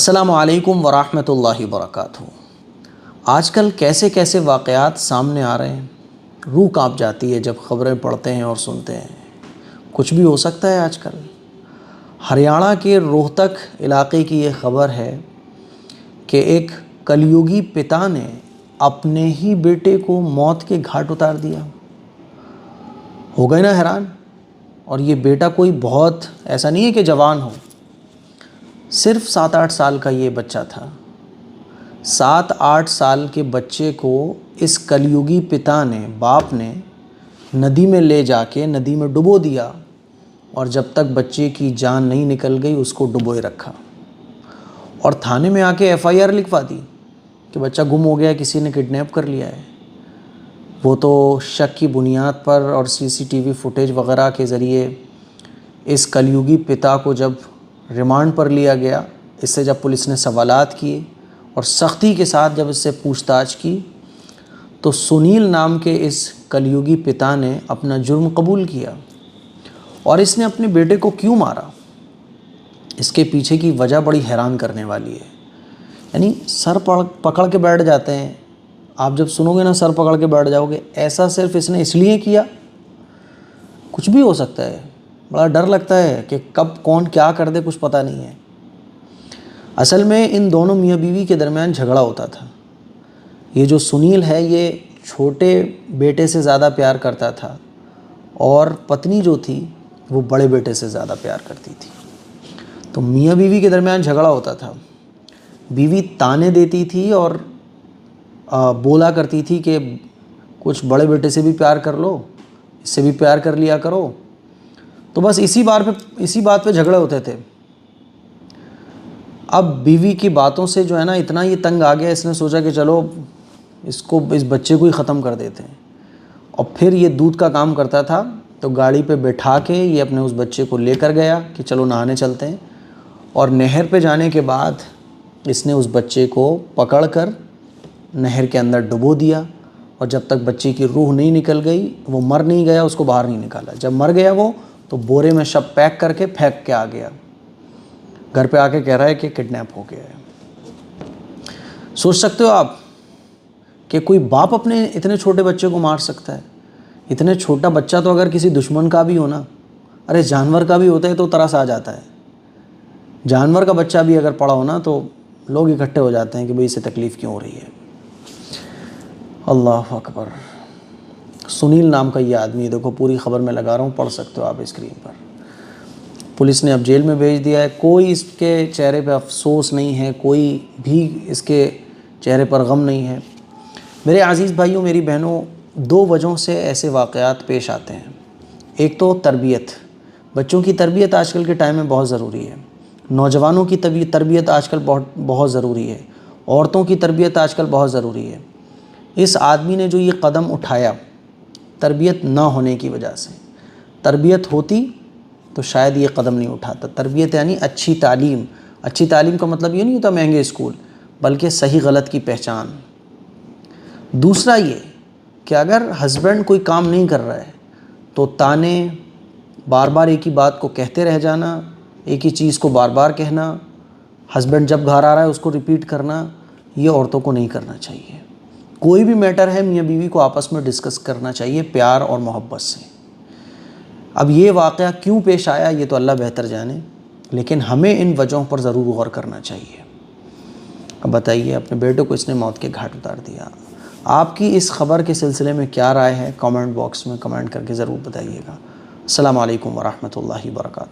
अस्सलामु अलैकुम वरहमतुल्लाहि वबरकातुहू। आजकल कैसे कैसे वाक़यात सामने आ रहे हैं, रूह काँप जाती है जब ख़बरें पढ़ते हैं और सुनते हैं। कुछ भी हो सकता है आजकल। हरियाणा के रोहतक इलाक़े की ये ख़बर है कि एक कलयुगी पिता ने अपने ही बेटे को मौत के घाट उतार दिया। हो गए ना हैरान। और ये बेटा कोई बहुत ऐसा नहीं है कि जवान हो, सिर्फ 7-8 साल का ये बच्चा था। 7-8 साल के बच्चे को इस कलयुगी पिता ने, बाप ने नदी में ले जाके नदी में डुबो दिया और जब तक बच्चे की जान नहीं निकल गई उसको डुबोए रखा और थाने में आके FIR लिखवा दी कि बच्चा गुम हो गया, किसी ने किडनैप कर लिया है। वो तो शक की बुनियाद पर और CCTV फुटेज वगैरह के ज़रिए इस कलयुगी पिता को जब रिमांड पर लिया गया, इससे जब पुलिस ने सवालात किए और सख्ती के साथ जब इससे पूछताछ की तो सुनील नाम के इस कलयुगी पिता ने अपना जुर्म कबूल किया। और इसने अपने बेटे को क्यों मारा, इसके पीछे की वजह बड़ी हैरान करने वाली है। यानी सर पकड़ के बैठ जाते हैं। आप जब सुनोगे ना सर पकड़ के बैठ जाओगे, ऐसा सिर्फ इसने इसलिए किया। कुछ भी हो सकता है, बड़ा डर लगता है कि कब कौन क्या कर दे, कुछ पता नहीं है। असल में इन दोनों मियाँ बीवी के दरमियान झगड़ा होता था। ये जो सुनील है ये छोटे बेटे से ज़्यादा प्यार करता था और पत्नी जो थी वो बड़े बेटे से ज़्यादा प्यार करती थी। तो मियाँ बीवी के दरमियान झगड़ा होता था। बीवी ताने देती थी और बोला करती थी कि कुछ बड़े बेटे से भी प्यार कर लो, इससे भी प्यार कर लिया करो। तो बस इसी बात पे झगड़े होते थे। अब बीवी की बातों से जो है ना इतना ये तंग आ गया, इसने सोचा कि चलो इस बच्चे को ही ख़त्म कर देते हैं। और फिर ये दूध का काम करता था तो गाड़ी पे बैठा के ये अपने उस बच्चे को लेकर गया कि चलो नहाने चलते हैं। और नहर पे जाने के बाद इसने उस बच्चे को पकड़कर नहर के अंदर डुबो दिया और जब तक बच्चे की रूह नहीं निकल गई, वो मर नहीं गया, उसको बाहर नहीं निकाला। जब मर गया वो तो बोरे में शव पैक करके फेंक के आ गया। घर पे आके कह रहा है कि किडनैप हो गया है। सोच सकते हो आप कि कोई बाप अपने इतने छोटे बच्चे को मार सकता है। इतने छोटा बच्चा तो अगर किसी दुश्मन का भी हो ना, अरे जानवर का भी होता है तो तरस आ जाता है। जानवर का बच्चा भी अगर पड़ा हो ना तो लोग इकट्ठे हो जाते हैं कि भाई इसे तकलीफ़ क्यों हो रही है। अल्लाह अकबर। सुनील नाम का ये आदमी, देखो पूरी ख़बर में लगा रहा हूँ, पढ़ सकते हो आप स्क्रीन पर। पुलिस ने अब जेल में भेज दिया है। कोई इसके चेहरे पे अफसोस नहीं है, कोई भी इसके चेहरे पर गम नहीं है। मेरे अज़ीज़ भाइयों, मेरी बहनों, दो वजहों से ऐसे वाक़यात पेश आते हैं। एक तो तरबियत, बच्चों की तरबियत आजकल के टाइम में बहुत ज़रूरी है। नौजवानों की तरबियत आजकल बहुत ज़रूरी है। औरतों की तरबियत आजकल बहुत ज़रूरी है। इस आदमी ने जो ये कदम उठाया तरबियत ना होने की वजह से, तरबियत होती तो शायद ये कदम नहीं उठाता। तरबियत यानी अच्छी तालीम। अच्छी तालीम का मतलब ये नहीं होता महंगे स्कूल, बल्कि सही गलत की पहचान। दूसरा ये कि अगर हस्बैंड कोई काम नहीं कर रहा है तो ताने, बार बार एक ही बात को कहते रह जाना, एक ही चीज़ को बार बार कहना, हस्बैंड जब घर आ रहा है उसको रिपीट करना, ये औरतों को नहीं करना चाहिए। कोई भी मैटर है मियाँ बीवी को आपस में डिस्कस करना चाहिए प्यार और मोहब्बत से। अब ये वाक़या क्यों पेश आया ये तो अल्लाह बेहतर जाने, लेकिन हमें इन वजहों पर ज़रूर गौर करना चाहिए। अब बताइए, अपने बेटे को इसने मौत के घाट उतार दिया। आपकी इस ख़बर के सिलसिले में क्या राय है, कमेंट बॉक्स में कमेंट करके ज़रूर बताइएगा। अस्सलामु अलैकुम वरहमतुल्लाहि वबरकातुहू।